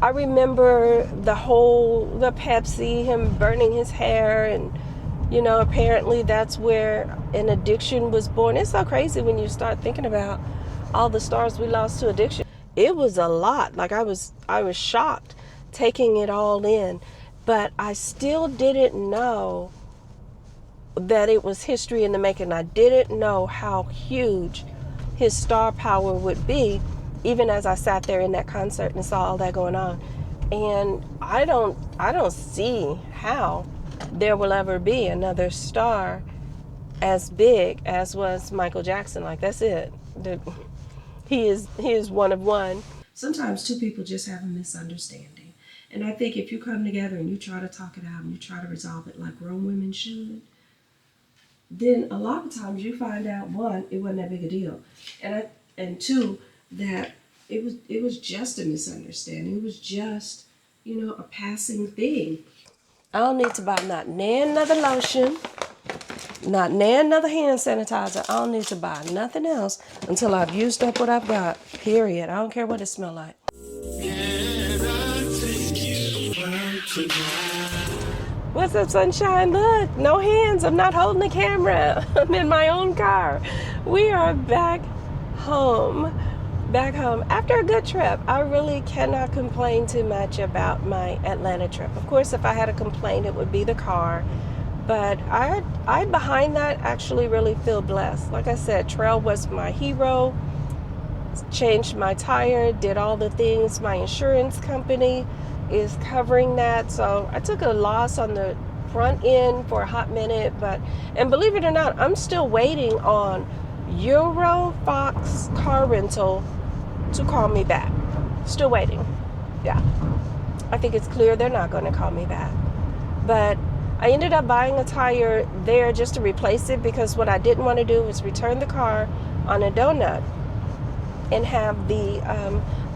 I remember the Pepsi, him burning his hair, and apparently that's where an addiction was born. It's so crazy when you start thinking about all the stars we lost to addiction. It was a lot. Like I was shocked taking it all in, but I still didn't know that it was history in the making. I didn't know how huge his star power would be, even as I sat there in that concert and saw all that going on. And I don't see how there will ever be another star as big as was Michael Jackson. Like, that's it. He is one of one. Sometimes two people just have a misunderstanding. And I think if you come together and you try to talk it out and you try to resolve it like grown women should, then a lot of times you find out, one, it wasn't that big a deal. And two, that it was just a misunderstanding. It was just, a passing thing. I don't need to buy not another lotion, not another hand sanitizer. I don't need to buy nothing else until I've used up what I've got. Period. I don't care what it smells like. What's up, sunshine? Look, no hands. I'm not holding the camera. I'm in my own car. We are back home. After a good trip. I really cannot complain too much about my Atlanta trip. Of course, if I had a complaint, it would be the car. But I behind that actually really feel blessed. Like I said, Trail was my hero. Changed my tire, did all the things. My insurance company is covering that. So I took a loss on the front end for a hot minute. And believe it or not, I'm still waiting on Fox car rental to call me back. Still waiting. Yeah. I think it's clear they're not going to call me back. But I ended up buying a tire there just to replace it, because what I didn't want to do was return the car on a donut and have the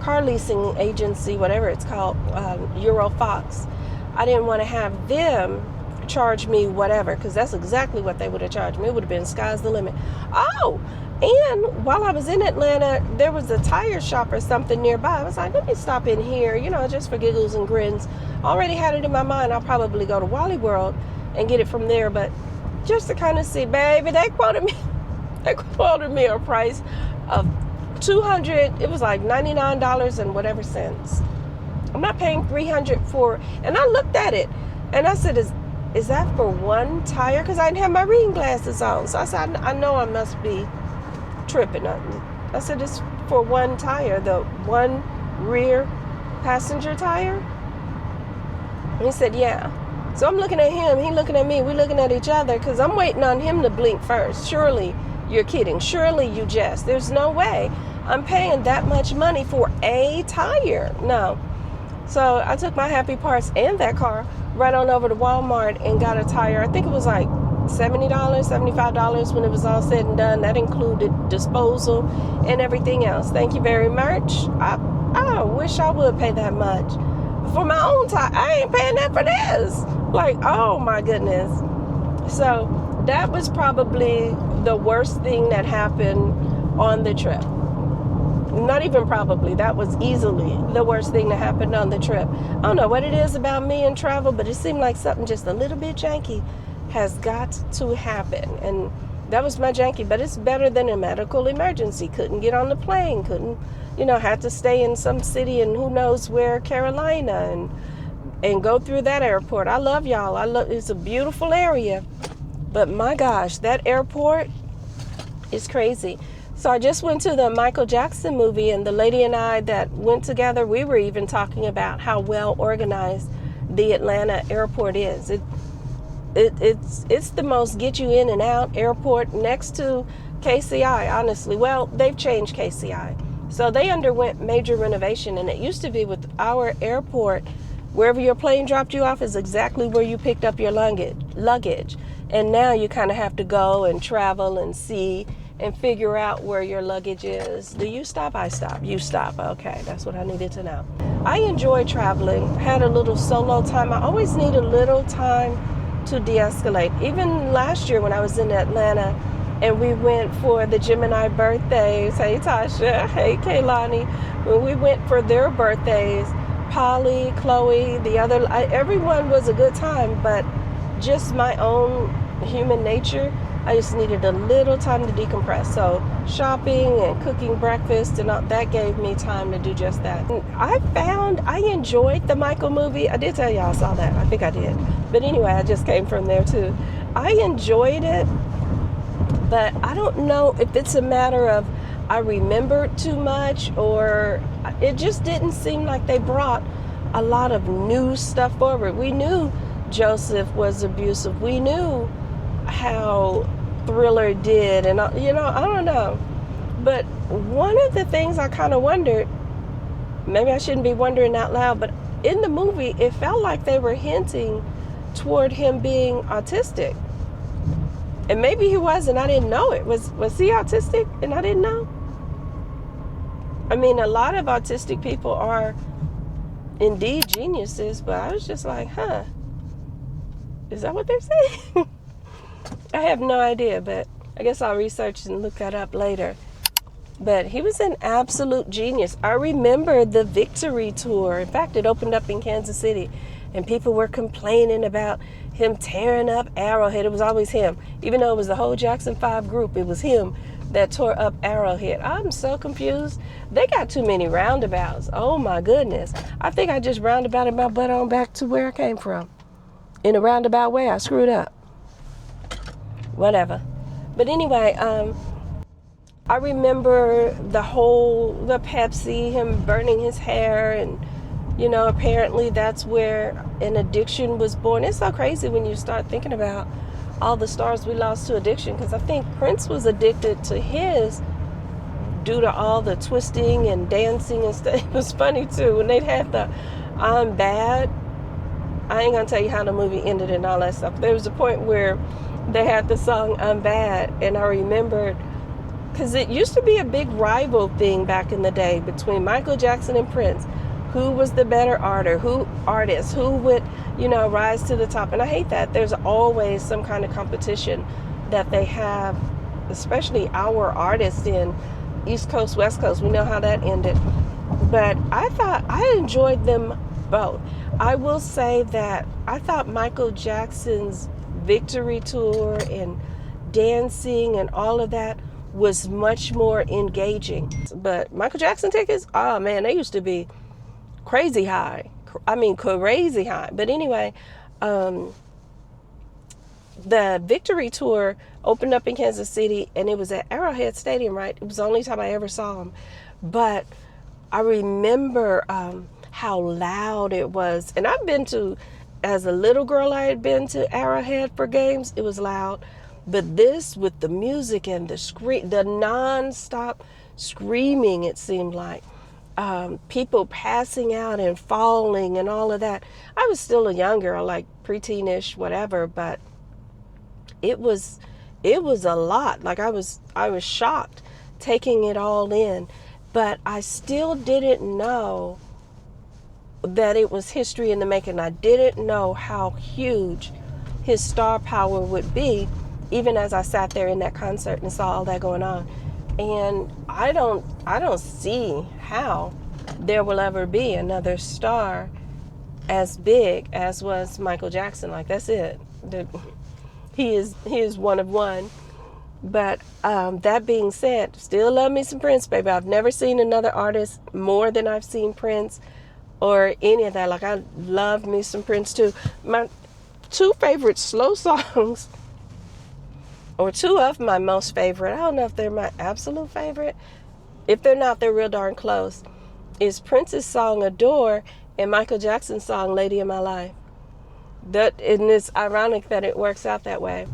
car leasing agency, whatever it's called, Fox. I didn't want to have them charge me whatever, because that's exactly what they would have charged me. It would have been sky's the limit. Oh, and while I was in Atlanta, there was a tire shop or something nearby. I was like, let me stop in here, just for giggles and grins. Already had it in my mind, I'll probably go to Wally World and get it from there. But just to kind of see, baby, they quoted me a price of $200. It was like $99 and whatever cents. I'm not paying $300 for. And I looked at it and I said, is that for one tire? Because I didn't have my reading glasses on. So I said, I know I must be tripping. I said, it's for one tire, the one rear passenger tire. And he said, yeah. So I'm looking at him, he looking at me, we looking at each other, because I'm waiting on him to blink first. Surely you're kidding. Surely you jest. There's no way I'm paying that much money for a tire. No. So I took my happy parts and that car right on over to Walmart and got a tire. I think it was like $70, $75 when it was all said and done. That included disposal and everything else. Thank you very much. I wish I would pay that much for my own tire. I ain't paying that for this. Like, oh my goodness. So that was probably the worst thing that happened on the trip. Not even probably, that was easily the worst thing that happened on the trip. I don't know what it is about me and travel, but it seemed like something just a little bit janky has got to happen. And that was my janky, but it's better than a medical emergency. Couldn't get on the plane, had to stay in some city in who knows where, Carolina, and go through that airport. I love y'all. It's a beautiful area, but my gosh, that airport is crazy. So I just went to the Michael Jackson movie, and the lady and I that went together, we were even talking about how well organized the Atlanta airport is. It's the most get you in and out airport next to KCI, honestly. Well, they've changed KCI. So they underwent major renovation, and it used to be with our airport, wherever your plane dropped you off is exactly where you picked up your luggage. And now you kind of have to go and travel and see and figure out where your luggage is. Do you stop? I stop. You stop. Okay, that's what I needed to know. I enjoy traveling. Had a little solo time. I always need a little time to de-escalate. Even last year when I was in Atlanta and we went for the Gemini birthdays. Hey, Tasha. Hey, Kaylani. When we went for their birthdays, Polly, Chloe, everyone was a good time, but just my own human nature, I just needed a little time to decompress. So shopping and cooking breakfast and all, that gave me time to do just that. And I found I enjoyed the Michael movie. I did tell y'all I saw that. I think I did. But anyway, I just came from there too. I enjoyed it, but I don't know if it's a matter of I remembered too much, or it just didn't seem like they brought a lot of new stuff forward. We knew Joseph was abusive. We knew how Thriller did, and I don't know. But one of the things I kind of wondered, maybe I shouldn't be wondering out loud, but in the movie, it felt like they were hinting toward him being autistic. And maybe he was, and I didn't know it. Was he autistic and I didn't know? I mean, a lot of autistic people are indeed geniuses, but I was just like, is that what they're saying? I have no idea, but I guess I'll research and look that up later. But he was an absolute genius. I remember the Victory Tour. In fact, it opened up in Kansas City, and people were complaining about him tearing up Arrowhead. It was always him. Even though it was the whole Jackson 5 group, it was him that tore up Arrowhead. I'm so confused. They got too many roundabouts. Oh my goodness. I think I just roundabouted my butt on back to where I came from. In a roundabout way, I screwed up. Whatever. But anyway, I remember the Pepsi, him burning his hair, and apparently that's where an addiction was born. It's so crazy when you start thinking about all the stars we lost to addiction, because I think Prince was addicted to his due to all the twisting and dancing and stuff. It was funny too when they'd had the I'm Bad. I ain't gonna tell you how the movie ended and all that stuff. There was a point where they had the song I'm Bad, and I remembered, because it used to be a big rival thing back in the day between Michael Jackson and Prince. Who was the better artist? Who would, rise to the top? And I hate that. There's always some kind of competition that they have, especially our artists in East Coast, West Coast. We know how that ended. But I thought I enjoyed them both. I will say that I thought Michael Jackson's Victory Tour and dancing and all of that was much more engaging. But Michael Jackson tickets, oh man, they used to be crazy high. I mean, crazy high. But anyway, the Victory Tour opened up in Kansas City, and it was at Arrowhead Stadium, right? It was the only time I ever saw him. But I remember how loud it was. And I've been to, as a little girl, I had been to Arrowhead for games. It was loud. But this, with the music and the non-stop screaming, it seemed like. People passing out and falling and all of that. I was still a young girl, like preteenish, whatever, but it was a lot. Like I was shocked taking it all in, but I still didn't know that it was history in the making. I didn't know how huge his star power would be, even as I sat there in that concert and saw all that going on. And I don't see how there will ever be another star as big as was Michael Jackson. Like, that's it. He is one of one. But that being said, still love me some Prince, baby. I've never seen another artist more than I've seen Prince or any of that. Like, I love me some Prince too. My two favorite slow songs, or two of my most favorite, I don't know if they're my absolute favorite. If they're not, they're real darn close. Is Prince's song Adore and Michael Jackson's song Lady of My Life. And it's ironic that it works out that way.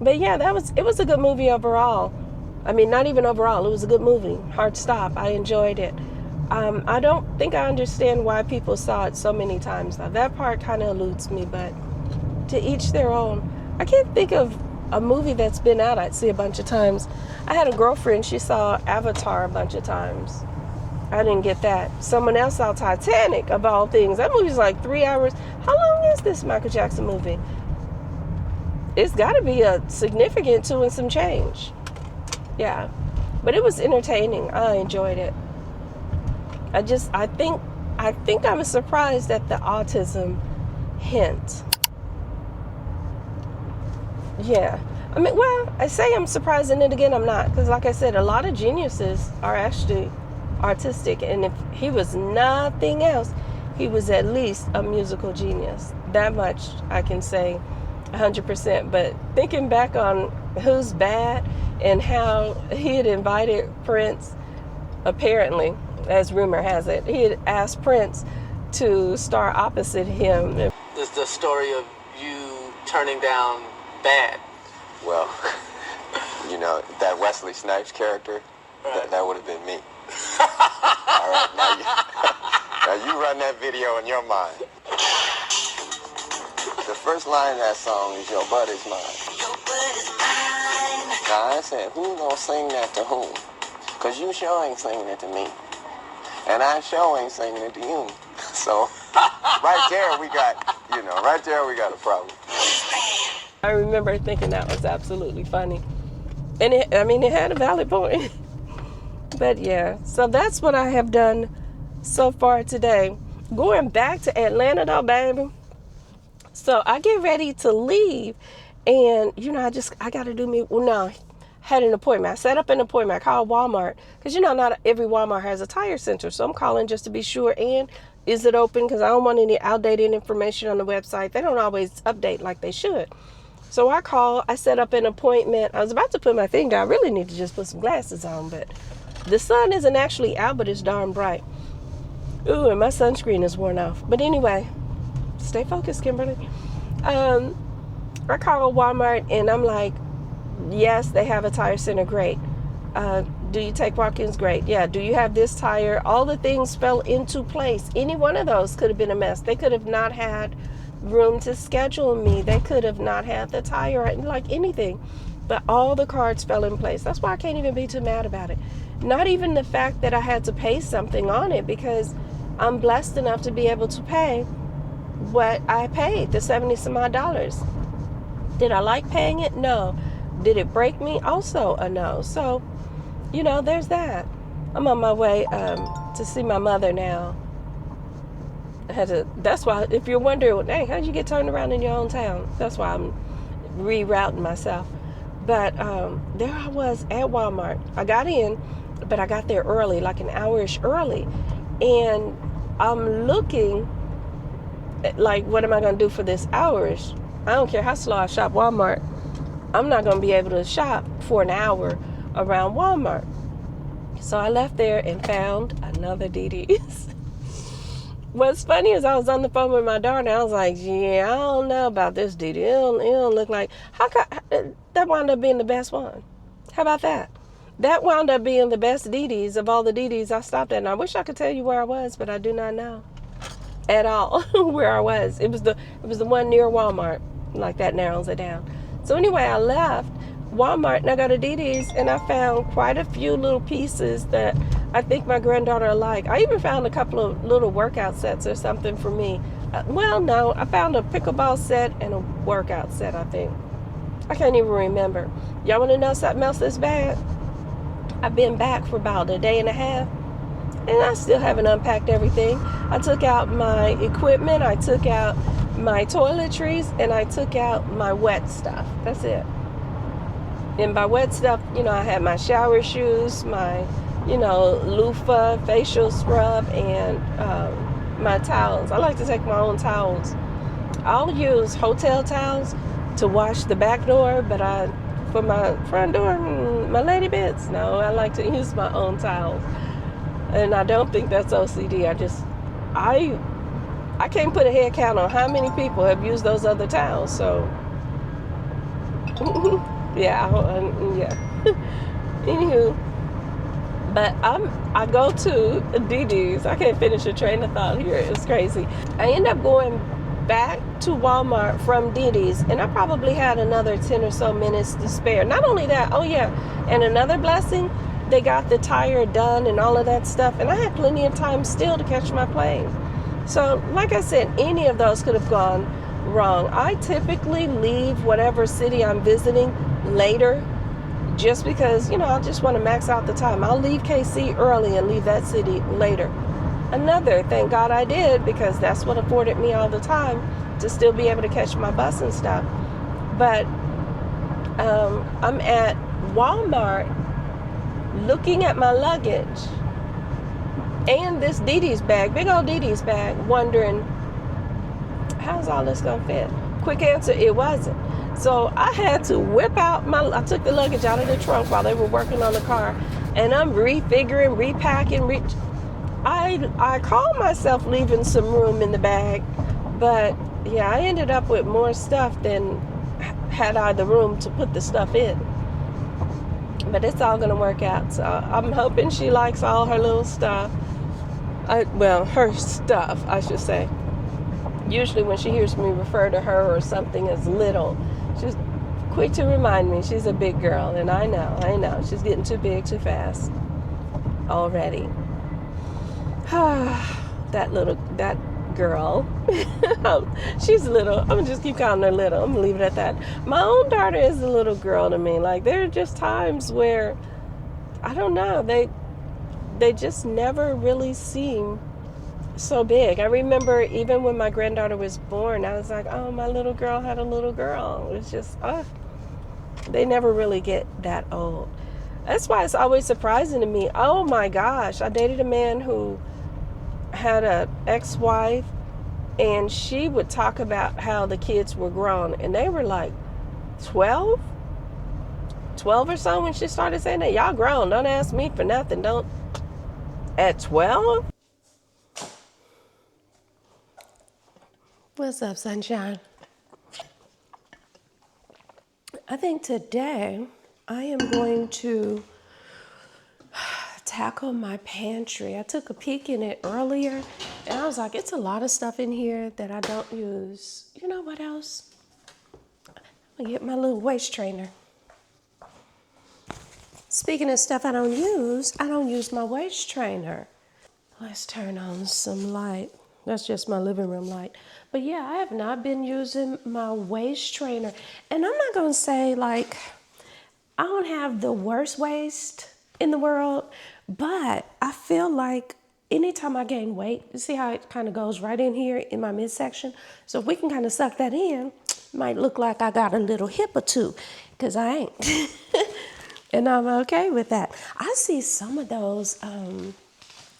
But yeah, it was a good movie overall. I mean, not even overall, it was a good movie. Hard stop. I enjoyed it. I don't think I understand why people saw it so many times. Now, that part kind of eludes me, but to each their own. I can't think of a movie that's been out I'd see a bunch of times. I had a girlfriend, she saw Avatar a bunch of times. I didn't get that. Someone else saw Titanic, of all things. That movie's like 3 hours. How long is this Michael Jackson movie? It's got to be a significant 2 and some change. Yeah. But it was entertaining. I enjoyed it. I think I think I'm surprised at the autism hint. Yeah. I mean, well, I say I'm surprised, and then again, I'm not. Because like I said, a lot of geniuses are actually artistic. And if he was nothing else, he was at least a musical genius. That much I can say 100%. But thinking back on Who's Bad and how he had invited Prince, apparently, as rumor has it, he had asked Prince to star opposite him. Is the story of you turning down Bad? Well, you know, that Wesley Snipes character, Right. that would have been me. All right, now you run that video in your mind. The first line of that song is, your butt is mine. Your butt is mine. Now, I said, who gonna sing that to whom? Because you sure ain't singing it to me. And I sure ain't singing it to you. So, right there we got a problem. I remember thinking that was absolutely funny. And it had a valid point. But yeah, so that's what I have done so far today. Going back to Atlanta though, baby. So I get ready to leave, and I got to do me. Well, no, had an appointment. I set up an appointment. I called Walmart because not every Walmart has a tire center. So I'm calling just to be sure. And is it open? Because I don't want any outdated information on the website. They don't always update like they should. So I called. I set up an appointment. I was about to put my thing down. I really need to just put some glasses on, but the sun isn't actually out, but it's darn bright. Ooh, and my sunscreen is worn off. But anyway, stay focused, Kimberly. I called Walmart and I'm like, yes, they have a tire center. Great. Do you take walk-ins? Great. Yeah. Do you have this tire? All the things fell into place. Any one of those could have been a mess. They could have not had room to schedule me. They could have not had the tire, like anything. But all the cards fell in place. That's why I can't even be too mad about it. Not even the fact that I had to pay something on it, because I'm blessed enough to be able to pay what I paid, the $70 some odd. Did I like paying it? No. Did it break me? Also a no. So, there's that. I'm on my way to see my mother now. That's why, if you're wondering, hey, how'd you get turned around in your own town? That's why I'm rerouting myself. But there I was at Walmart. I got in, but I got there early, like an hour-ish early. And I'm looking like, what am I going to do for this hour-ish? I don't care how slow I shop Walmart. I'm not going to be able to shop for an hour around Walmart. So I left there and found another DD's. What's funny is I was on the phone with my daughter, and I was like, yeah, I don't know about this DD. It don't look like... that wound up being the best one. How about that? That wound up being the best DD's of all the DD's I stopped at. And I wish I could tell you where I was, but I do not know at all where I was. It was the one near Walmart. Like, that narrows it down. So anyway, I left Walmart and I got a DD's, and I found quite a few little pieces that I think my granddaughter will like. I even found a couple of little workout sets or something for me. No, I found a pickleball set and a workout set, I think. I can't even remember. Y'all want to know something else that's bad? I've been back for about a day and a half, and I still haven't unpacked everything. I took out my equipment, I took out my toiletries, and I took out my wet stuff. That's it. And by wet stuff, I had my shower shoes, my, loofah, facial scrub, and my towels. I like to take my own towels. I'll use hotel towels to wash the back door, but for my front door, my lady bits, no, I like to use my own towels. And I don't think that's OCD. I can't put a head count on how many people have used those other towels. So yeah. Anywho, but I go to DD's. I can't finish a train of thought here. It's crazy. I end up going back to Walmart from DD's, and I probably had another 10 or so minutes to spare. Not only that, and another blessing, they got the tire done and all of that stuff, and I had plenty of time still to catch my plane. So, like I said, any of those could have gone wrong. I typically leave whatever city I'm visiting later, just because, I just want to max out the time. I'll leave KC early and leave that city later. another. Thank God I did, because that's what afforded me all the time to still be able to catch my bus and stuff. But I'm at Walmart looking at my luggage and this Dee Dee's bag, big old Dee Dee's bag, wondering, how's all this gonna fit? Quick answer, it wasn't. So I had to I took the luggage out of the trunk while they were working on the car, and I'm refiguring, repacking. I called myself leaving some room in the bag, but yeah, I ended up with more stuff than had I the room to put the stuff in. But it's all gonna work out. So I'm hoping she likes all her little stuff. Her stuff, I should say. Usually when she hears me refer to her or something as little, she's quick to remind me she's a big girl. And I know. She's getting too big too fast already. that girl. She's little. I'm gonna just keep calling her little. I'm gonna leave it at that. My own daughter is a little girl to me. Like, there are just times where, I don't know, they just never really seem so big. I remember even when my granddaughter was born, I was like, oh, my little girl had a little girl. It's just, they never really get that old. That's why it's always surprising to me. Oh my gosh, I dated a man who had an ex-wife, and she would talk about how the kids were grown, and they were like 12 or so when she started saying that. Y'all grown, don't ask me for nothing. Don't. At 12? What's up, sunshine? I think today I am going to tackle my pantry. I took a peek in it earlier, and I was like, it's a lot of stuff in here that I don't use. You know what else? I'm gonna get my little waist trainer. Speaking of stuff I don't use my waist trainer. Let's turn on some light. That's just my living room light. But yeah, I have not been using my waist trainer. And I'm not gonna say, like, I don't have the worst waist in the world, but I feel like anytime I gain weight, you see how it kind of goes right in here in my midsection? So if we can kind of suck that in, it might look like I got a little hip or two, because I ain't. And I'm okay with that. I see some of those,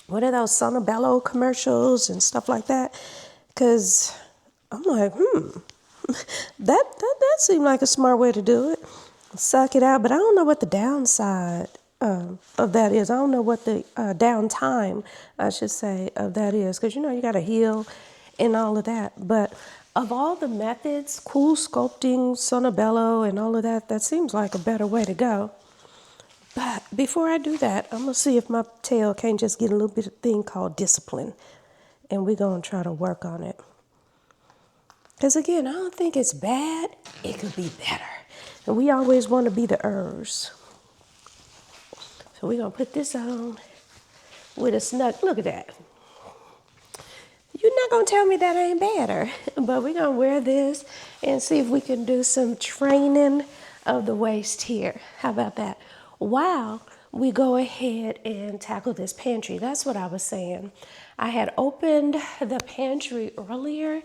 what are those Sonobello commercials and stuff like that? Because I'm like, that seemed like a smart way to do it. Suck it out, but I don't know what the downside of that is. I don't know what the downtime, I should say, of that is. Because, you got to heal and all of that. But of all the methods, cool sculpting, Sonobello, and all of that, that seems like a better way to go. But before I do that, I'm going to see if my tail can't just get a little bit of thing called discipline. And we're going to try to work on it. Because again, I don't think it's bad. It could be better. And we always want to be the Errands. So we're going to put this on with a snug. Look at that. You're not going to tell me that ain't better. But we're going to wear this and see if we can do some training of the waist here. How about that? While we go ahead and tackle this pantry. That's what I was saying. I had opened the pantry earlier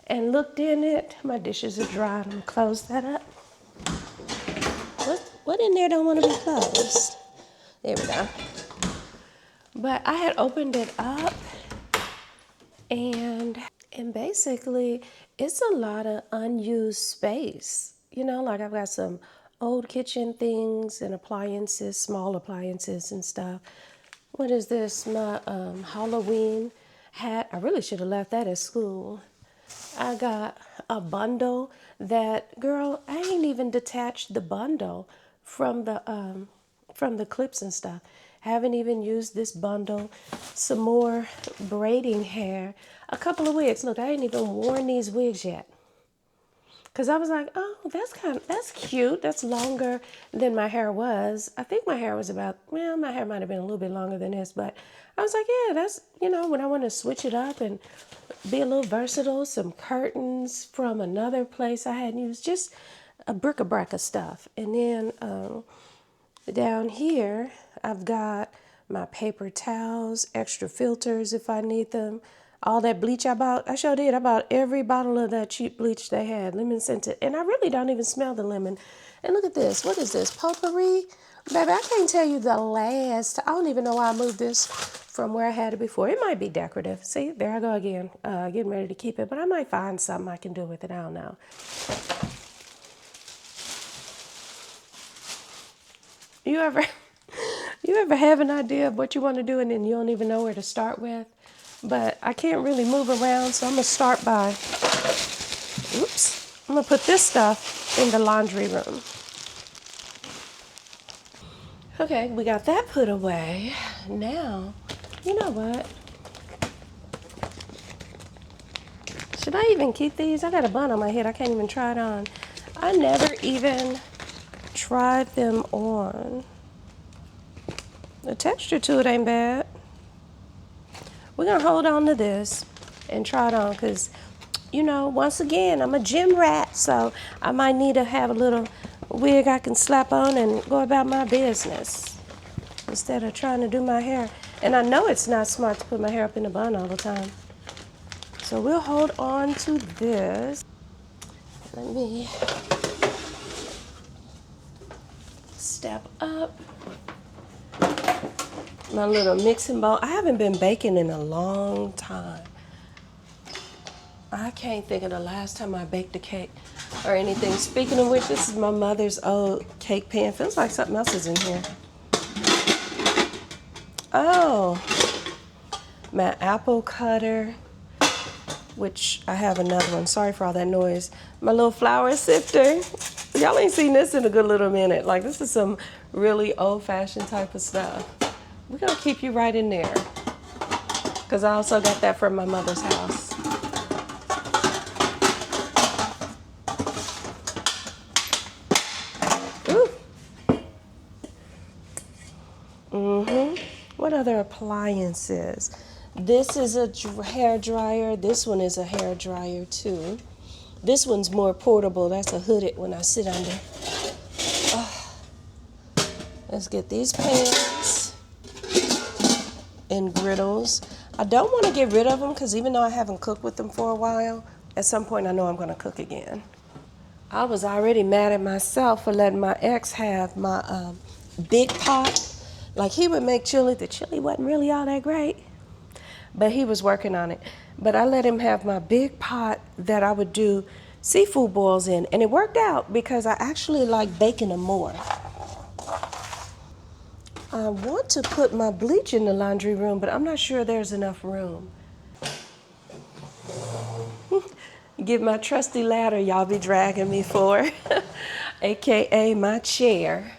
and looked in it. My dishes are dry. I'm going to close that up. What in there don't want to be closed? There we go. But I had opened it up, and basically it's a lot of unused space. Like I've got some old kitchen things and appliances, small appliances and stuff. What is this? My Halloween hat. I really should have left that at school. I got a bundle that, girl, I ain't even detached the bundle from the clips and stuff. Haven't even used this bundle. Some more braiding hair. A couple of wigs. Look, I ain't even worn these wigs yet. Because I was like, oh, that's cute. That's longer than my hair was. I think my hair was my hair might have been a little bit longer than this, but I was like, yeah, that's, when I want to switch it up and be a little versatile, some curtains from another place I hadn't used, just a bric-a-brac of stuff. And then down here, I've got my paper towels, extra filters if I need them. All that bleach I bought, I sure did. I bought every bottle of that cheap bleach they had, lemon scented. And I really don't even smell the lemon. And look at this. What is this? Potpourri? Baby, I can't tell you the last. I don't even know why I moved this from where I had it before. It might be decorative. See, there I go again, getting ready to keep it. But I might find something I can do with it. I don't know. You ever have an idea of what you want to do and then you don't even know where to start with? But I can't really move around, so I'm going to start by, I'm going to put this stuff in the laundry room. Okay, we got that put away. Now, you know what? Should I even keep these? I got a bun on my head. I can't even try it on. I never even tried them on. The texture to it ain't bad. We're going to hold on to this and try it on because, you know, once again, I'm a gym rat, so I might need to have a little wig I can slap on and go about my business instead of trying to do my hair. And I know it's not smart to put my hair up in a bun all the time. So we'll hold on to this. Let me step up my little mixing bowl. I haven't been baking in a long time. I can't think of the last time I baked a cake or anything. Speaking of which, this is my mother's old cake pan. Feels like something else is in here. Oh, my apple cutter, which I have another one. Sorry for all that noise. My little flour sifter. Y'all ain't seen this in a good little minute. Like, this is some really old-fashioned type of stuff. We're gonna keep you right in there, because I also got that from my mother's house. Ooh. What other appliances? This is a hair dryer. This one is a hair dryer too. This one's more portable. That's a hooded when I sit under. Let's get these pans and griddles. I don't want to get rid of them because even though I haven't cooked with them for a while, at some point I know I'm going to cook again. I was already mad at myself for letting my ex have my big pot. Like, he would make chili. The chili wasn't really all that great, but he was working on it. But I let him have my big pot that I would do seafood boils in, and it worked out because I actually like baking them more. I want to put my bleach in the laundry room, but I'm not sure there's enough room. Get my trusty ladder y'all be dragging me for, AKA my chair.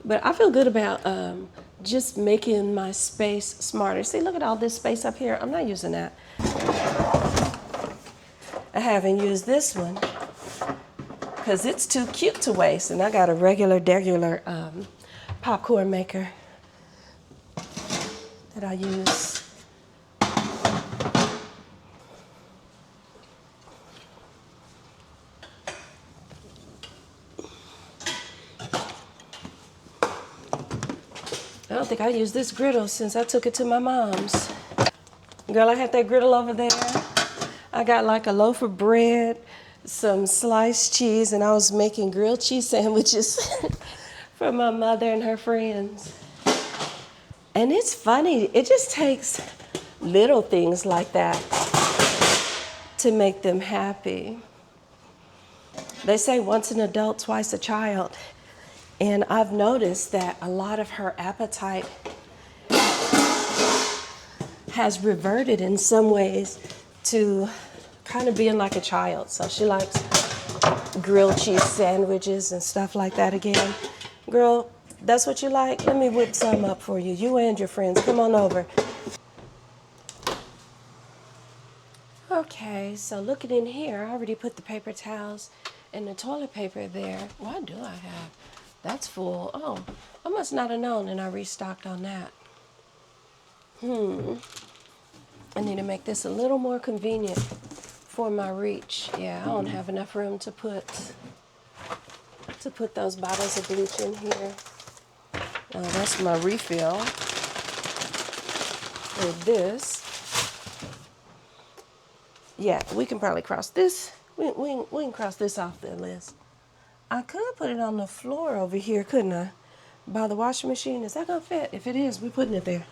But I feel good about just making my space smarter. See, look at all this space up here. I'm not using that. I haven't used this one because it's too cute to waste, and I got a regular popcorn maker that I use. I don't think I used this griddle since I took it to my mom's. Girl, I had that griddle over there. I got like a loaf of bread, some sliced cheese, and I was making grilled cheese sandwiches for my mother and her friends. And it's funny, it just takes little things like that to make them happy. They say once an adult, twice a child. And I've noticed that a lot of her appetite has reverted in some ways to kind of being like a child. So she likes grilled cheese sandwiches and stuff like that again. Girl, that's what you like? Let me whip some up for you. You and your friends, come on over. Okay, so looking in here, I already put the paper towels and the toilet paper there. What do I have? That's full. Oh, I must not have known, and I restocked on that. I need to make this a little more convenient for my reach. Yeah, I don't have enough room to put those bottles of bleach in here. That's my refill for this. Yeah, we can probably cross this. We can cross this off the list. I could put it on the floor over here, couldn't I? By the washing machine. Is that gonna fit? If it is, we're putting it there.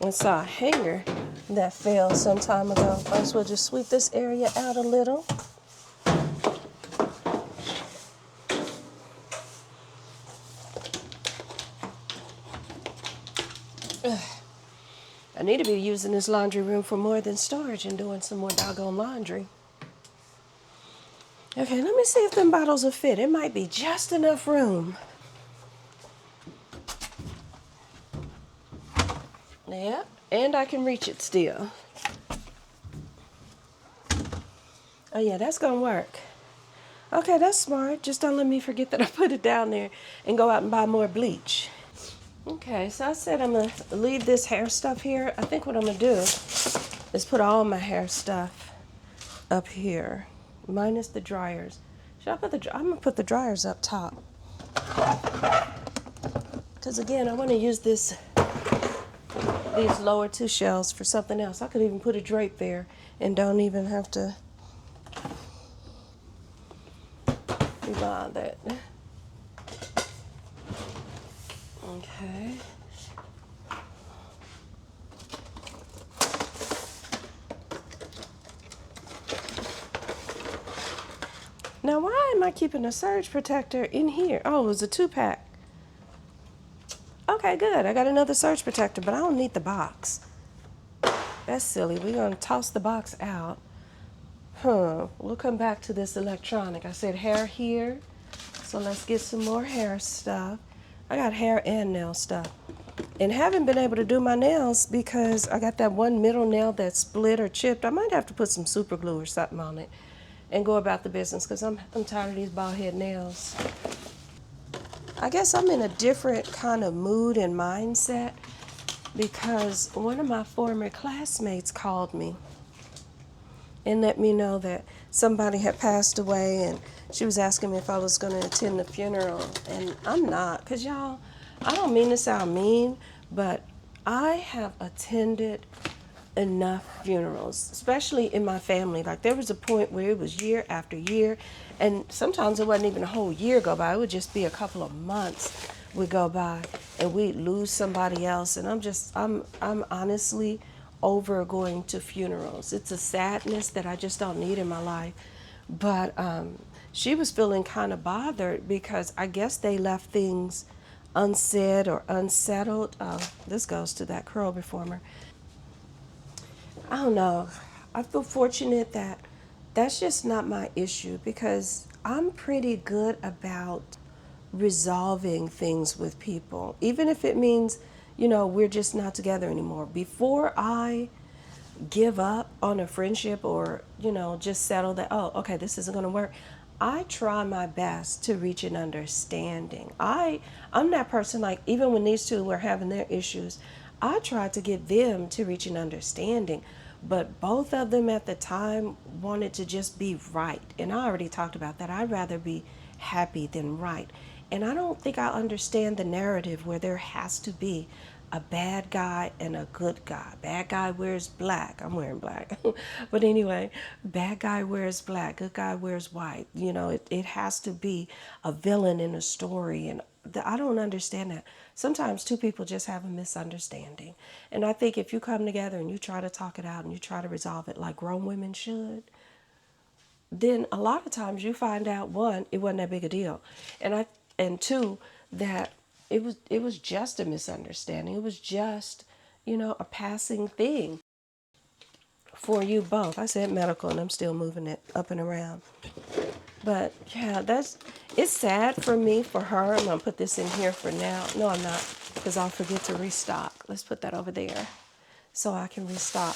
I saw a hanger that fell some time ago. Might as well just sweep this area out a little. I need to be using this laundry room for more than storage and doing some more doggone laundry. Okay, let me see if them bottles will fit. It might be just enough room. Yep, and I can reach it still. Oh yeah, that's gonna work. Okay, that's smart. Just don't let me forget that I put it down there and go out and buy more bleach. Okay, so I said I'm gonna leave this hair stuff here. I think what I'm gonna do is put all my hair stuff up here, minus the dryers. Should I put I'm gonna put the dryers up top. Because again, I wanna use these lower two shelves for something else. I could even put a drape there and don't even have to be bothered. Okay. Now, why am I keeping a surge protector in here? Oh, it was a 2-pack. Okay, good. I got another surge protector, but I don't need the box. That's silly. We're going to toss the box out. We'll come back to this electronic. I said hair here, so let's get some more hair stuff. I got hair and nail stuff. And haven't been able to do my nails because I got that one middle nail that's split or chipped. I might have to put some super glue or something on it and go about the business because I'm tired of these bald head nails. I guess I'm in a different kind of mood and mindset because one of my former classmates called me and let me know that somebody had passed away, and she was asking me if I was going to attend the funeral, and I'm not, because y'all, I don't mean to sound mean, but I have attended enough funerals, especially in my family. Like, there was a point where it was year after year, and sometimes it wasn't even a whole year go by. It would just be a couple of months would go by, and we'd lose somebody else, and I'm honestly over going to funerals. It's a sadness that I just don't need in my life. But she was feeling kind of bothered because I guess they left things unsaid or unsettled. This goes to that curl reformer. I don't know. I feel fortunate that that's just not my issue because I'm pretty good about resolving things with people, even if it means, we're just not together anymore. Before I give up on a friendship or, just settle that, oh, okay, this isn't going to work, I try my best to reach an understanding. I'm that person, like, even when these two were having their issues, I tried to get them to reach an understanding, but both of them at the time wanted to just be right. And I already talked about that. I'd rather be happy than right. And I don't think I understand the narrative where there has to be a bad guy and a good guy. Bad guy wears black. I'm wearing black. But anyway, bad guy wears black. Good guy wears white. It has to be a villain in a story. And I don't understand that. Sometimes two people just have a misunderstanding. And I think if you come together and you try to talk it out and you try to resolve it like grown women should, then a lot of times you find out, one, it wasn't that big a deal. And two, that it was just a misunderstanding. It was just, a passing thing for you both. I said medical and I'm still moving it up and around. But yeah, it's sad for me, for her. I'm gonna put this in here for now. No, I'm not, because I'll forget to restock. Let's put that over there so I can restock.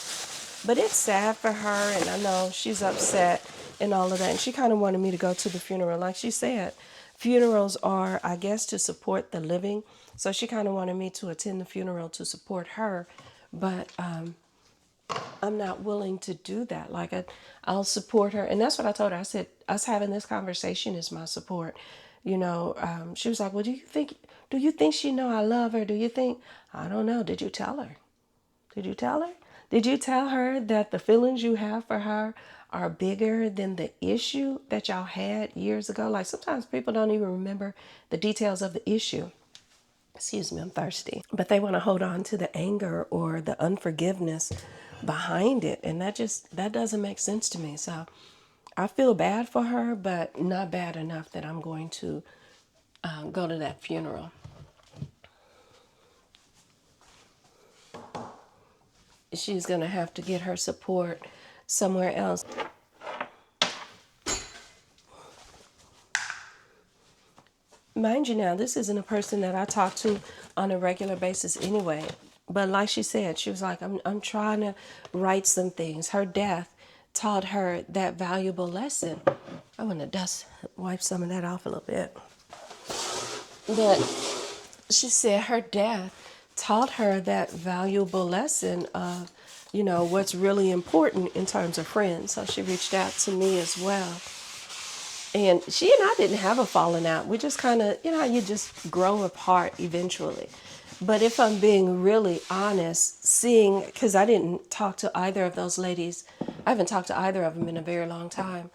But it's sad for her, and I know she's upset and all of that. And she kind of wanted me to go to the funeral. Like she said, funerals are, I guess, to support the living. So she kind of wanted me to attend the funeral to support her. But I'm not willing to do that. Like, I'll support her. And that's what I told her. I said, us having this conversation is my support. She was like, well, do you think she know I love her? Do you think, I don't know. Did you tell her? Did you tell her? Did you tell her that the feelings you have for her are bigger than the issue that y'all had years ago? Like sometimes people don't even remember the details of the issue. Excuse me, I'm thirsty. But they want to hold on to the anger or the unforgiveness behind it. And that doesn't make sense to me. So I feel bad for her, but not bad enough that I'm going to go to that funeral. She's going to have to get her support somewhere else. Mind you now, this isn't a person that I talk to on a regular basis anyway. But like she said, she was like, I'm trying to write some things. Her death taught her that valuable lesson. I want to wipe some of that off a little bit. But she said her death taught her that valuable lesson of, what's really important in terms of friends. So she reached out to me as well. And she and I didn't have a falling out. We just kind of, you just grow apart eventually. But if I'm being really honest, because I didn't talk to either of those ladies, I haven't talked to either of them in a very long time.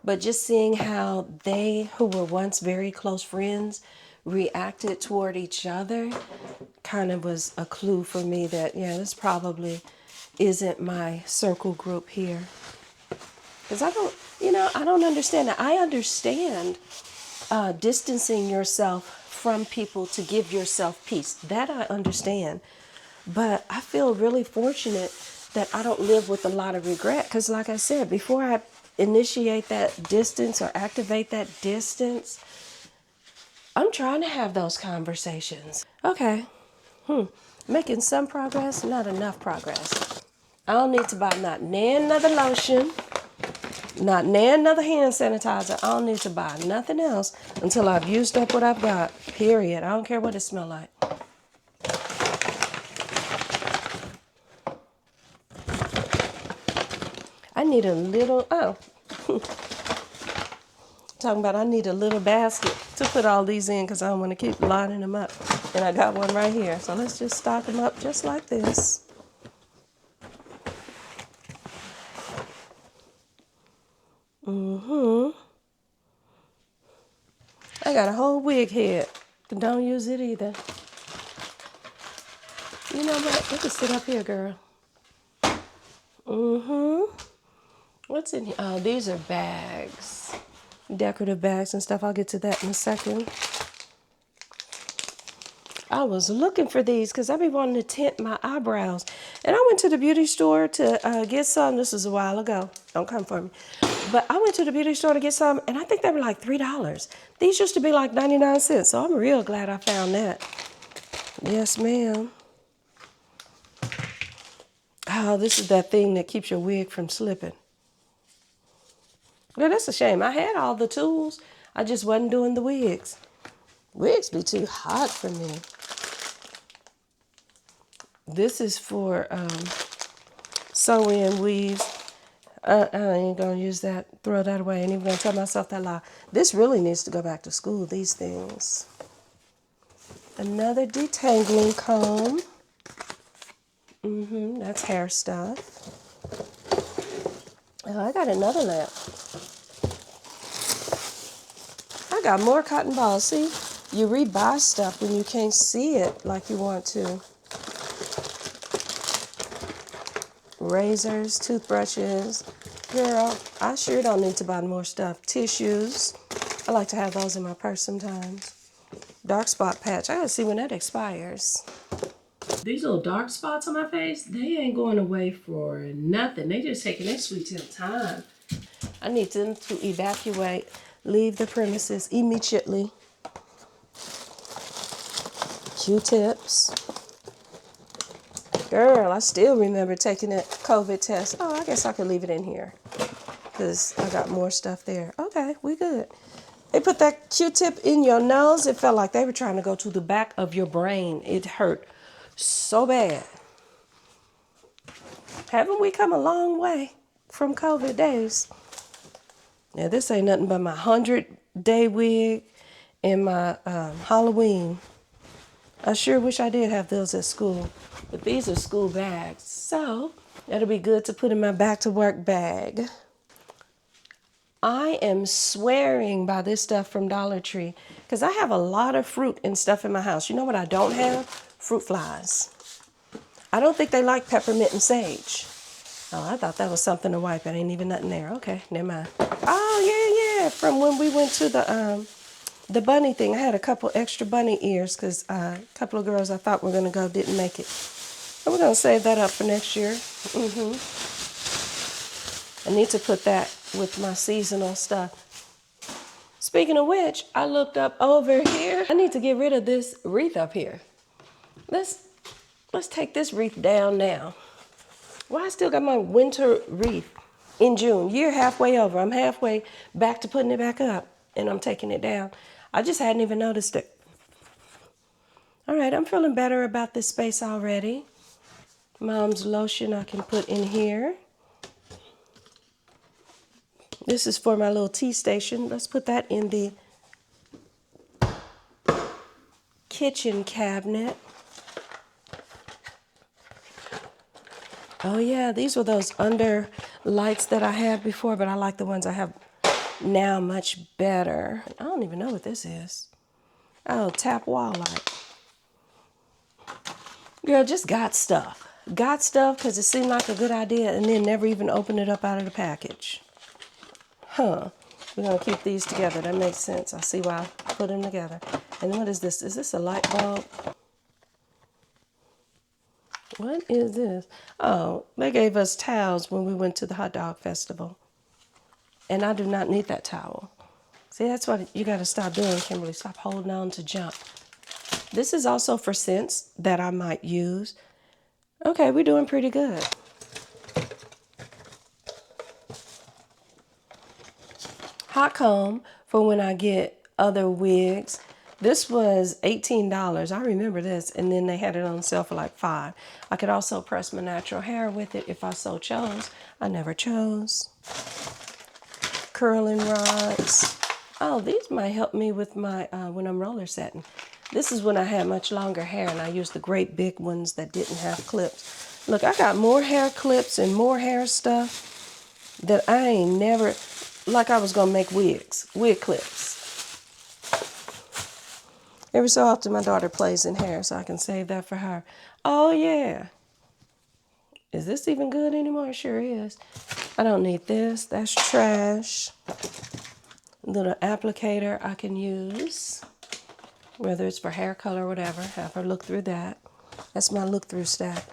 But just seeing how they, who were once very close friends, reacted toward each other kind of was a clue for me that, this probably isn't my circle group here. Because I don't understand that. I understand distancing yourself from people to give yourself peace. That I understand. But I feel really fortunate that I don't live with a lot of regret. Because like I said, before I initiate that distance or activate that distance, I'm trying to have those conversations. Okay. Making some progress, not enough progress. I don't need to buy not another lotion. Not another hand sanitizer. I don't need to buy nothing else until I've used up what I've got. Period. I don't care what it smells like. I need a little, talking about I need a little basket to put all these in because I don't want to keep lining them up. And I got one right here. So let's just stock them up just like this. I got a whole wig head. Don't use it either. You know what? You can sit up here, girl. What's in here? Oh, these are bags. Decorative bags and stuff. I'll get to that in a second. I was looking for these because I be wanting to tint my eyebrows. And I went to the beauty store to get some. This was a while ago. Don't come for me. But I went to the beauty store to get some, and I think they were like $3. These used to be like 99 cents, so I'm real glad I found that. Yes, ma'am. Oh, this is that thing that keeps your wig from slipping. Well, that's a shame. I had all the tools. I just wasn't doing the wigs. Wigs be too hot for me. This is for sew-in weaves. I ain't gonna use that, throw that away. I ain't even gonna tell myself that lie. This really needs to go back to school, these things. Another detangling comb. That's hair stuff. Oh, I got another lamp. I got more cotton balls. See, you rebuy stuff when you can't see it like you want to. Razors, toothbrushes. Girl, I sure don't need to buy more stuff. Tissues. I like to have those in my purse sometimes. Dark spot patch. I gotta see when that expires. These little dark spots on my face, they ain't going away for nothing. They just taking their sweet time. I need them to evacuate, leave the premises immediately. Q-tips. Girl, I still remember taking that COVID test. Oh, I guess I could leave it in here because I got more stuff there. Okay, we good. They put that Q-tip in your nose. It felt like they were trying to go to the back of your brain. It hurt so bad. Haven't we come a long way from COVID days? Yeah, this ain't nothing but my 100-day wig in my Halloween. I sure wish I did have those at school, but these are school bags. So that'll be good to put in my back to work bag. I am swearing by this stuff from Dollar Tree because I have a lot of fruit and stuff in my house. You know what I don't have? Fruit flies. I don't think they like peppermint and sage. Oh, I thought that was something to wipe. It ain't even nothing there. Okay, never mind. Oh, yeah. From when we went to the bunny thing, I had a couple extra bunny ears because a couple of girls I thought were going to go didn't make it. So we're going to save that up for next year. I need to put that with my seasonal stuff. Speaking of which, I looked up over here. I need to get rid of this wreath up here. Let's take this wreath down now. Well, I still got my winter wreath in June. Year halfway over. I'm halfway back to putting it back up, and I'm taking it down. I just hadn't even noticed it. All right, I'm feeling better about this space already. Mom's lotion I can put in here. This is for my little tea station. Let's put that in the kitchen cabinet. Oh yeah, these were those under lights that I had before, but I like the ones I have now much better. I don't even know what this is. Oh, tap wall light. Girl, just got stuff. Got stuff because it seemed like a good idea and then never even opened it up out of the package. Huh. We're going to keep these together. That makes sense. I see why I put them together. And what is this? Is this a light bulb? What is this? Oh, they gave us towels when we went to the hot dog festival. And I do not need that towel. See, that's what you got to stop doing, Kimberly. Stop holding on to junk. This is also for scents that I might use. Okay, we're doing pretty good. Hot comb for when I get other wigs. This was $18. I remember this, and then they had it on sale for like $5. I could also press my natural hair with it if I so chose. I never chose. Curling rods. Oh, these might help me with my when I'm roller setting. This is when I had much longer hair, and I used the great big ones that didn't have clips. Look, I got more hair clips and more hair stuff that I ain't never, like I was gonna make wigs, wig clips. Every so often my daughter plays in hair, so I can save that for her. Oh yeah. Is this even good anymore? It sure is. I don't need this. That's trash. Little applicator I can use, whether it's for hair color or whatever. Have her look through that. That's my look through stack.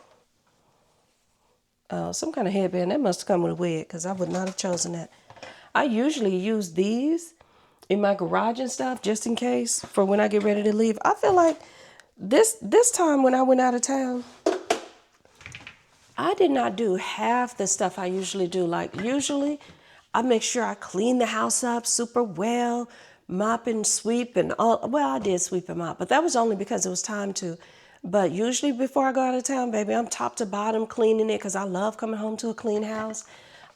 Oh, some kind of headband. That must have come with a wig because I would not have chosen that. I usually use these in my garage and stuff just in case for when I get ready to leave. I feel like this time when I went out of town, I did not do half the stuff I usually do. Like usually I make sure I clean the house up super well, mop and sweep and all. Well, I did sweep and mop, but that was only because it was time to. But usually before I go out of town, baby, I'm top to bottom cleaning it because I love coming home to a clean house.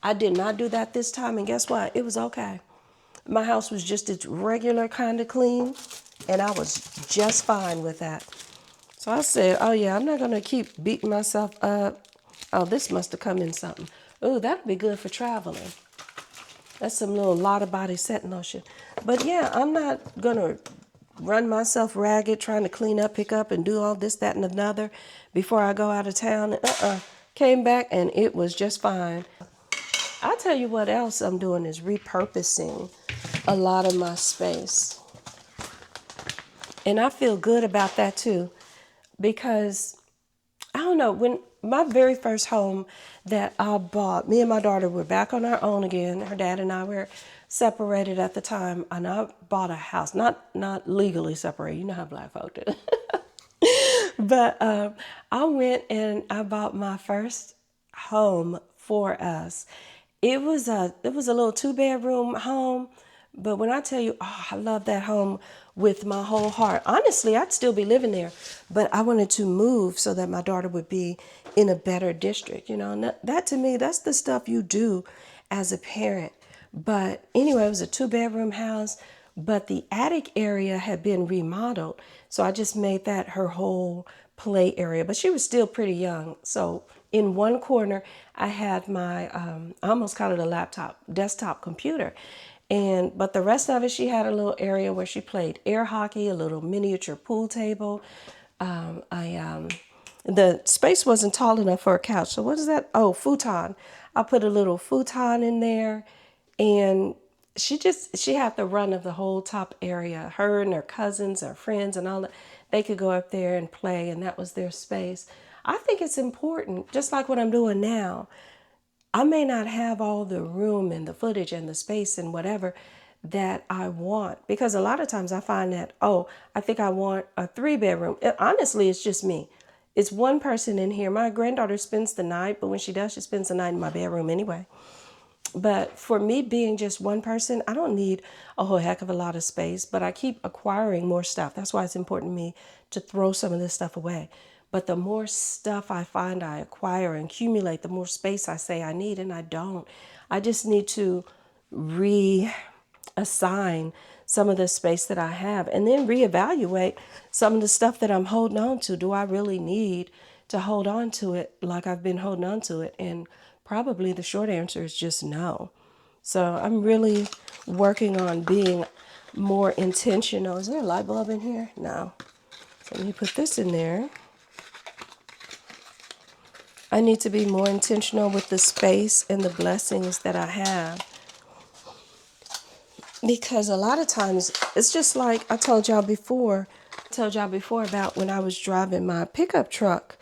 I did not do that this time, and guess what? It was okay. My house was just its regular kind of clean, and I was just fine with that. So I said, oh yeah, I'm not going to keep beating myself up. Oh, this must have come in something. Oh, that'd be good for traveling. That's some little Lotta Body set lotion. But yeah, I'm not going to run myself ragged trying to clean up, pick up, and do all this, that, and another before I go out of town. Came back, and it was just fine. I'll tell you what else I'm doing is repurposing a lot of my space. And I feel good about that too, because I don't know, when my very first home that I bought, me and my daughter were back on our own again. Her dad and I were separated at the time, and I bought a house, not legally separated. You know how black folk do. But I went and I bought my first home for us. It was a little 2-bedroom home, but when I tell you, oh, I love that home with my whole heart. Honestly, I'd still be living there, but I wanted to move so that my daughter would be in a better district. You know, and that to me, that's the stuff you do as a parent. But anyway, it was a 2-bedroom house but the attic area had been remodeled. So I just made that her whole play area, but she was still pretty young. So in one corner, I had my, I almost call it a laptop, desktop computer. But the rest of it, she had a little area where she played air hockey, a little miniature pool table. The space wasn't tall enough for a couch. So what is that? Oh, futon. I put a little futon in there, and she had the run of the whole top area. Her and her cousins, her friends, and all that, they could go up there and play, and that was their space. I think it's important, just like what I'm doing now. I may not have all the room and the footage and the space and whatever that I want, because a lot of times I find that, oh, I think I want a 3-bedroom. Honestly, it's just me. It's one person in here. My granddaughter spends the night, but when she does, she spends the night in my bedroom anyway. But for me being just one person, I don't need a whole heck of a lot of space, but I keep acquiring more stuff. That's why it's important to me to throw some of this stuff away. But the more stuff I find I acquire and accumulate, the more space I say I need, and I don't. I just need to reassign some of the space that I have, and then reevaluate some of the stuff that I'm holding on to. Do I really need to hold on to it like I've been holding on to it? And probably the short answer is just no. So I'm really working on being more intentional. Is there a light bulb in here? No. So let me put this in there. I need to be more intentional with the space and the blessings that I have. Because a lot of times it's just like I told y'all before about when I was driving my pickup truck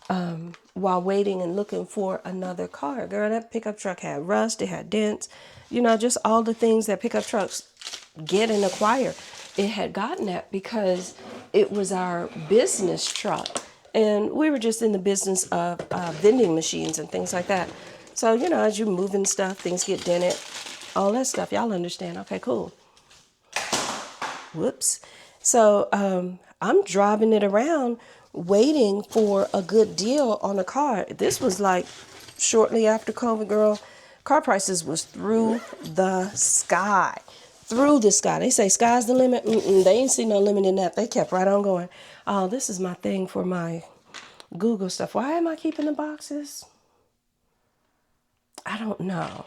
while waiting and looking for another car. Girl, that pickup truck had rust, it had dents, just all the things that pickup trucks get and acquire. It had gotten that because it was our business truck. And we were just in the business of vending machines and things like that. So, as you're moving stuff, things get dented, all that stuff. Y'all understand. Okay, cool. Whoops. So I'm driving it around waiting for a good deal on a car. This was like shortly after COVID, girl. Car prices was through the sky. Through the sky. They say sky's the limit. They ain't see no limit in that. They kept right on going. Oh, this is my thing for my Google stuff. Why am I keeping the boxes? I don't know.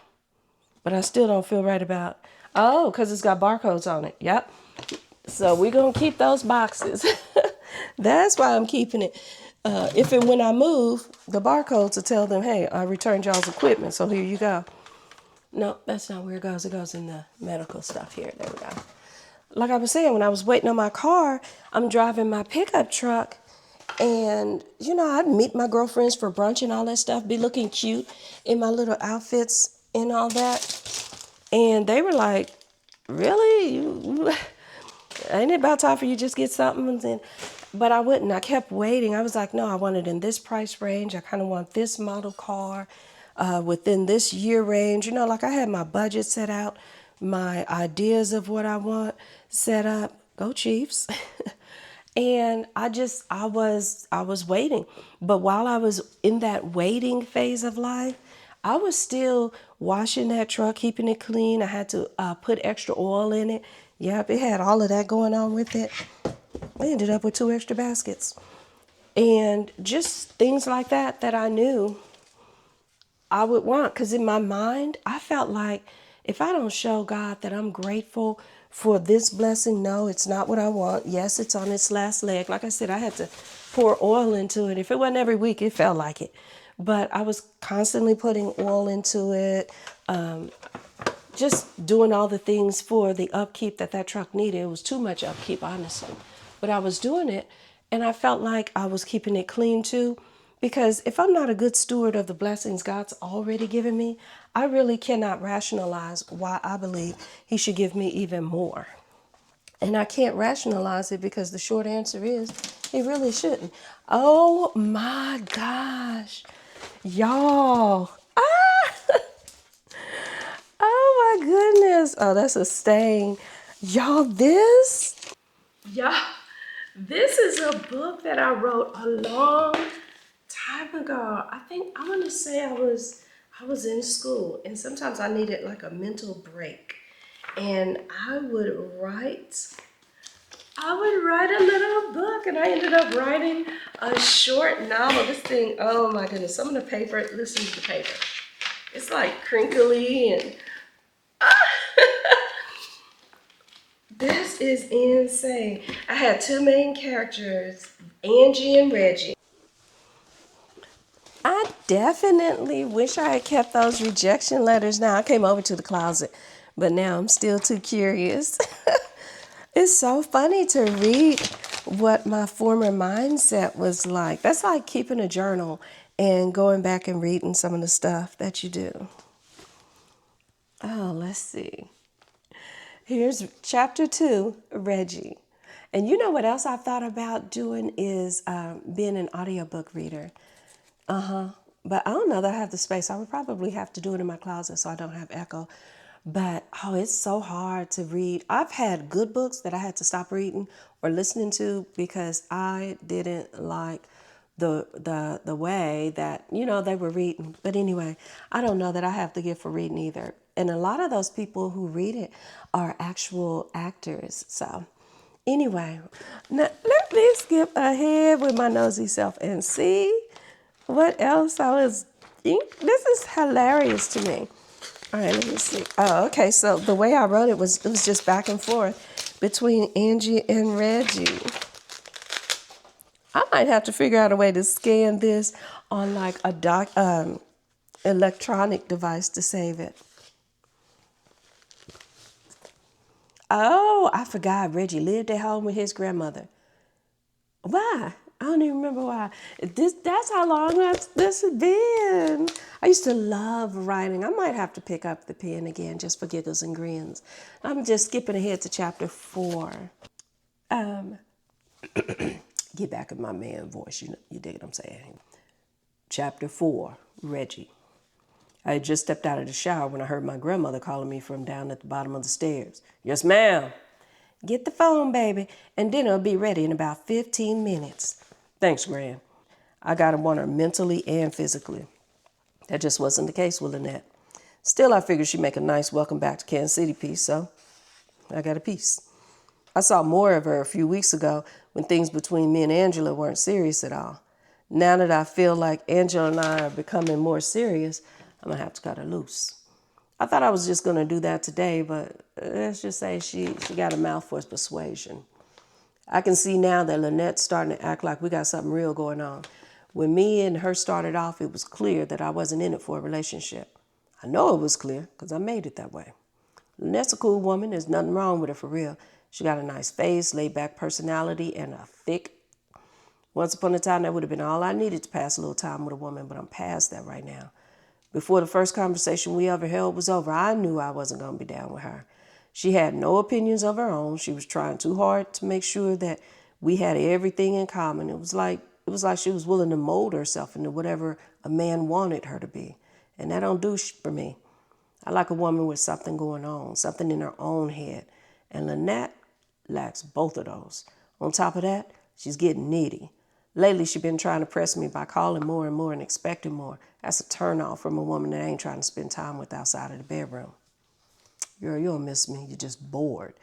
But I still don't feel right about, oh, because it's got barcodes on it. Yep. So we're going to keep those boxes. That's why I'm keeping it. If and when I move, the barcodes will tell them, hey, I returned y'all's equipment, so here you go. No, that's not where it goes. It goes in the medical stuff here. There we go. Like I was saying, when I was waiting on my car, I'm driving my pickup truck. And, I'd meet my girlfriends for brunch and all that stuff, be looking cute in my little outfits and all that. And they were like, really? Ain't it about time for you to just get something? But I wouldn't. I kept waiting. I was like, no, I want it in this price range. I kind of want this model car within this year range. Like I had my budget set out, my ideas of what I want set up. Go Chiefs. And I was waiting. But while I was in that waiting phase of life, I was still washing that truck, keeping it clean. I had to put extra oil in it. Yep, it had all of that going on with it. I ended up with 2 extra baskets. And just things like that I knew I would want. Because in my mind, I felt like if I don't show God that I'm grateful for this blessing, no, it's not what I want. Yes, it's on its last leg. Like I said, I had to pour oil into it. If it wasn't every week, it felt like it. But I was constantly putting oil into it, just doing all the things for the upkeep that truck needed. It was too much upkeep, honestly. But I was doing it, and I felt like I was keeping it clean too. Because if I'm not a good steward of the blessings God's already given me, I really cannot rationalize why I believe He should give me even more. And I can't rationalize it because the short answer is He really shouldn't. Oh my gosh. Y'all. Oh my goodness. Oh, that's a stain. Y'all, this is a book that I wrote a long time ago. I want to say I was in school, and sometimes I needed like a mental break. And I would write a little book, and I ended up writing a short novel. This thing, oh my goodness, some of the paper, listen to the paper. It's like crinkly and this is insane. I had two main characters, Angie and Reggie. I definitely wish I had kept those rejection letters. Now I came over to the closet, but now I'm still too curious. It's so funny to read what my former mindset was like. That's like keeping a journal and going back and reading some of the stuff that you do. Oh, let's see. Here's chapter 2, Reggie. And you know what else I've thought about doing is being an audiobook reader. But I don't know that I have the space. I would probably have to do it in my closet so I don't have echo. But oh, it's so hard to read. I've had good books that I had to stop reading or listening to because I didn't like the way that, they were reading. But anyway, I don't know that I have the gift for reading either. And a lot of those people who read it are actual actors. So anyway, now let me skip ahead with my nosy self and see what else this is hilarious to me. All right, let me see. Oh, okay. So the way I wrote it was just back and forth between Angie and Reggie. I might have to figure out a way to scan this on like a electronic device to save it. Oh, I forgot Reggie lived at home with his grandmother. Why? I don't even remember why. That's how long this has been. I used to love writing. I might have to pick up the pen again just for giggles and grins. I'm just skipping ahead to chapter 4. Get back in my man voice. You dig what I'm saying. Chapter 4, Reggie. I had just stepped out of the shower when I heard my grandmother calling me from down at the bottom of the stairs. Yes, ma'am. Get the phone, baby, and dinner will be ready in about 15 minutes. Thanks, Gran. I got to want her mentally and physically. That just wasn't the case with Lynette. Still, I figured she'd make a nice welcome back to Kansas City piece, so I got a piece. I saw more of her a few weeks ago when things between me and Angela weren't serious at all. Now that I feel like Angela and I are becoming more serious, I'm going to have to cut her loose. I thought I was just going to do that today, but let's just say she got a mouth for persuasion. I can see now that Lynette's starting to act like we got something real going on. When me and her started off, it was clear that I wasn't in it for a relationship. I know it was clear because I made it that way. Lynette's a cool woman. There's nothing wrong with her for real. She got a nice face, laid-back personality, and a thick. Once upon a time, that would have been all I needed to pass a little time with a woman, but I'm past that right now. Before the first conversation we ever held was over, I knew I wasn't going to be down with her. She had no opinions of her own. She was trying too hard to make sure that we had everything in common. It was like she was willing to mold herself into whatever a man wanted her to be. And that don't do for me. I like a woman with something going on, something in her own head. And Lynette lacks both of those. On top of that, she's getting needy. Lately, she's been trying to press me by calling more and more and expecting more. That's a turnoff from a woman that I ain't trying to spend time with outside of the bedroom. Girl, you don't miss me. You're just bored.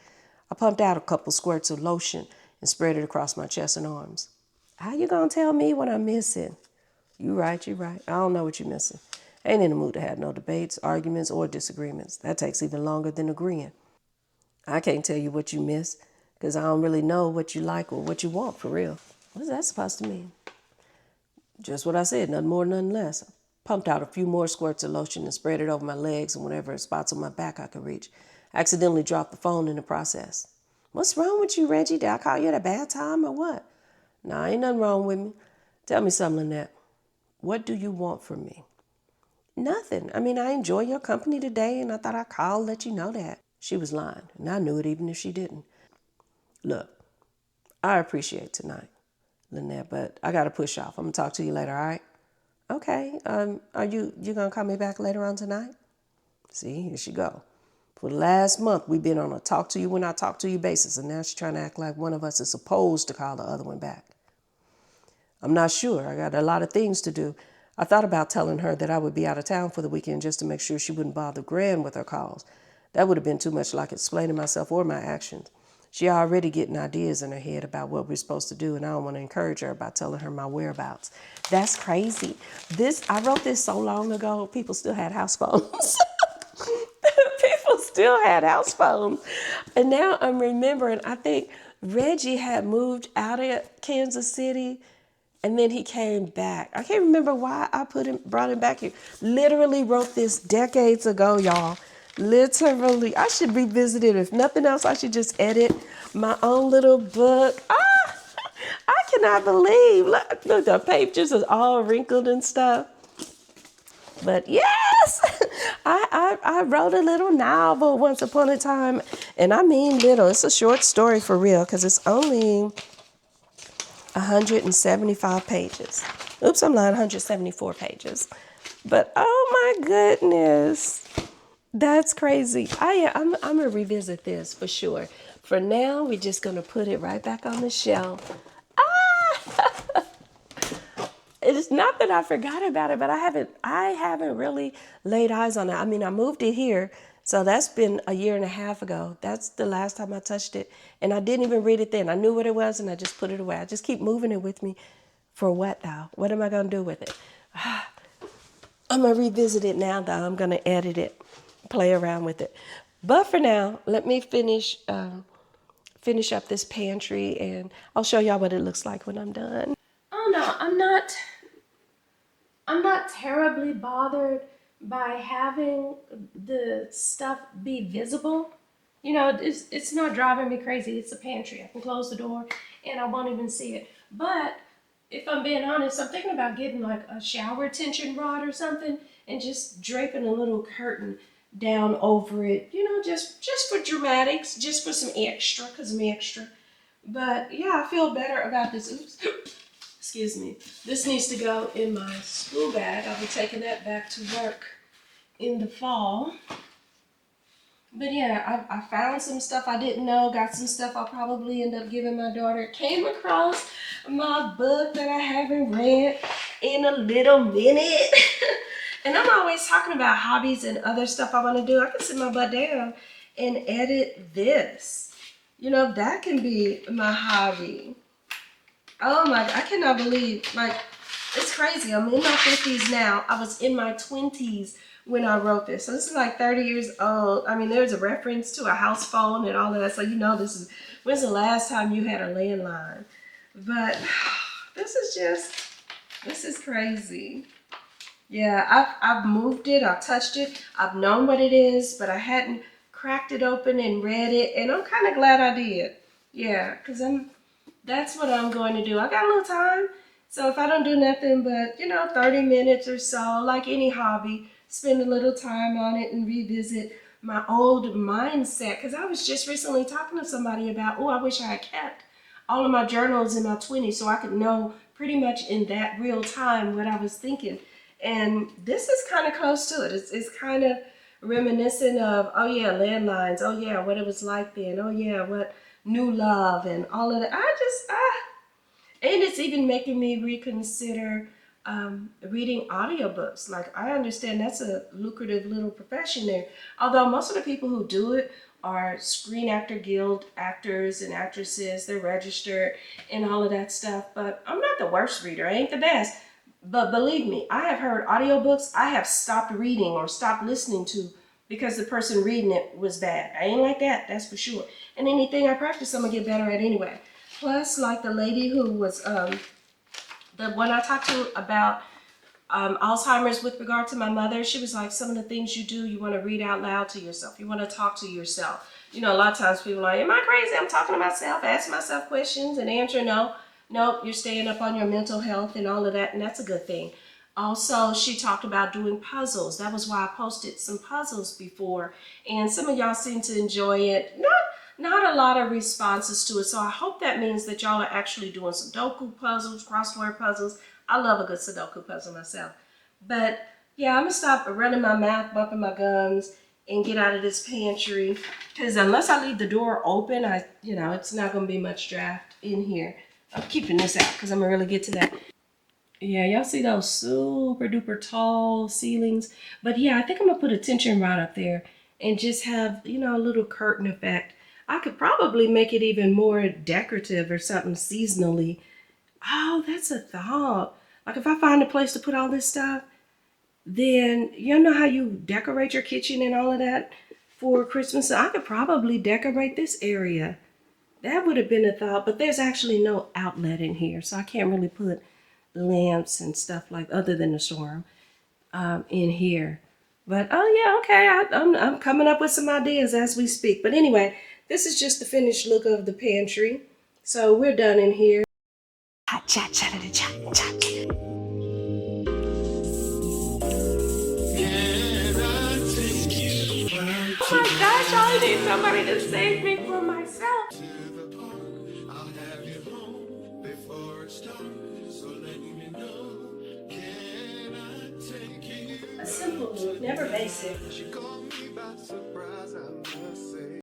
I pumped out a couple squirts of lotion and spread it across my chest and arms. How you gonna tell me what I'm missing? You right. I don't know what you're missing. Ain't in the mood to have no debates, arguments, or disagreements. That takes even longer than agreeing. I can't tell you what you miss because I don't really know what you like or what you want for real. What is that supposed to mean? Just what I said, nothing more, nothing less. I pumped out a few more squirts of lotion and spread it over my legs and whatever spots on my back I could reach. I accidentally dropped the phone in the process. What's wrong with you, Reggie? Did I call you at a bad time or what? Nah, ain't nothing wrong with me. Tell me something, Lynette. What do you want from me? Nothing. I mean, I enjoy your company today, and I thought I'd call and let you know that. She was lying, and I knew it even if she didn't. Look, I appreciate tonight, Lynette, but I got to push off. I'm going to talk to you later, all right? Okay. Are you going to call me back later on tonight? See, here she go. For the last month, we've been on a talk to you when I talk to you basis, and now she's trying to act like one of us is supposed to call the other one back. I'm not sure. I got a lot of things to do. I thought about telling her that I would be out of town for the weekend just to make sure she wouldn't bother Gran with her calls. That would have been too much like explaining myself or my actions. She already getting ideas in her head about what we're supposed to do, and I don't want to encourage her by telling her my whereabouts. That's crazy. I wrote this so long ago, people still had house phones. People still had house phones. And now I'm remembering, I think Reggie had moved out of Kansas City and then he came back. I can't remember why I brought him back here. Literally wrote this decades ago, y'all. Literally, I should revisit it. If nothing else, I should just edit my own little book. I cannot believe. Look, the pages are all wrinkled and stuff. But yes, I wrote a little novel once upon a time. And I mean little. It's a short story for real because it's only 175 pages. Oops, I'm lying, 174 pages. But oh my goodness, that's crazy. I'm going to revisit this for sure. For now, we're just going to put it right back on the shelf. It's not that I forgot about it, but I haven't really laid eyes on it. I mean, I moved it here, so that's been a year and a half ago. That's the last time I touched it, and I didn't even read it then. I knew what it was, and I just put it away. I just keep moving it with me. For what, though? What am I going to do with it? I'm going to revisit it now, though. I'm going to edit it, play around with it. But for now, let me finish up this pantry, and I'll show y'all what it looks like when I'm done. Oh no, I'm not terribly bothered by having the stuff be visible. You know, it's not driving me crazy. It's a pantry. I can close the door and I won't even see it. But if I'm being honest, I'm thinking about getting like a shower tension rod or something and just draping a little curtain down over it. You know, just for dramatics, just for some extra, because I'm extra. But yeah, I feel better about this. Oops. Excuse me. This needs to go in my school bag. I'll be taking that back to work in the fall. But yeah, I found some stuff I didn't know, got some stuff I'll probably end up giving my daughter. Came across my book that I haven't read in a little minute. And I'm always talking about hobbies and other stuff I want to do. I can sit my butt down and edit this. You know, that can be my hobby. Oh my, I cannot believe, like, it's crazy. I'm in my 50s now. I was in my 20s when I wrote this. So this is like 30 years old. I mean, there's a reference to a house phone and all of that. So you know when's the last time you had a landline? But this is crazy. Yeah, I've moved it, I've touched it, I've known what it is, but I hadn't cracked it open and read it. And I'm kind of glad I did. Yeah, because that's what I'm going to do. I got a little time. So if I don't do nothing but, 30 minutes or so, like any hobby, spend a little time on it and revisit my old mindset. Because I was just recently talking to somebody about, I wish I had kept all of my journals in my 20s so I could know pretty much in that real time what I was thinking. And this is kind of close to it. It's kind of reminiscent of, oh yeah, landlines. Oh yeah, what it was like then. Oh yeah, what new love and all of that. And it's even making me reconsider reading audiobooks. Like, I understand that's a lucrative little profession there. Although most of the people who do it are Screen Actor Guild actors and actresses. They're registered and all of that stuff. But I'm not the worst reader. I ain't the best. But believe me, I have heard audiobooks I have stopped reading or stopped listening to because the person reading it was bad. I ain't like that, that's for sure. And anything I practice, I'm gonna get better at anyway. Plus, like the lady who was, the one I talked to about Alzheimer's with regard to my mother, she was like, some of the things you do, you wanna read out loud to yourself. You wanna talk to yourself. You know, a lot of times people are like, am I crazy? I'm talking to myself, asking myself questions and answering no. Nope, you're staying up on your mental health and all of that, and that's a good thing. Also, she talked about doing puzzles. That was why I posted some puzzles before, and some of y'all seem to enjoy it. Not a lot of responses to it, so I hope that means that y'all are actually doing Sudoku puzzles, crossword puzzles. I love a good Sudoku puzzle myself. But yeah, I'm gonna stop running my mouth, bumping my gums, and get out of this pantry, because unless I leave the door open, it's not gonna be much draft in here. I'm keeping this out because I'm gonna really get to that. Yeah, y'all see those super duper tall ceilings? But yeah, I think I'm gonna put a tension rod up there and just have, you know, a little curtain effect. I could probably make it even more decorative or something seasonally. Oh, that's a thought. Like if I find a place to put all this stuff, then you know how you decorate your kitchen and all of that for Christmas? I could probably decorate this area. That would have been a thought, but there's actually no outlet in here, so I can't really put lamps and stuff like other than the storm in here. But oh yeah, okay, I'm coming up with some ideas as we speak. But anyway, this is just the finished look of the pantry. So we're done in here. Hot chat, chat, chat, chat. Oh my gosh, I need somebody to save me from myself. A simple look, never basic.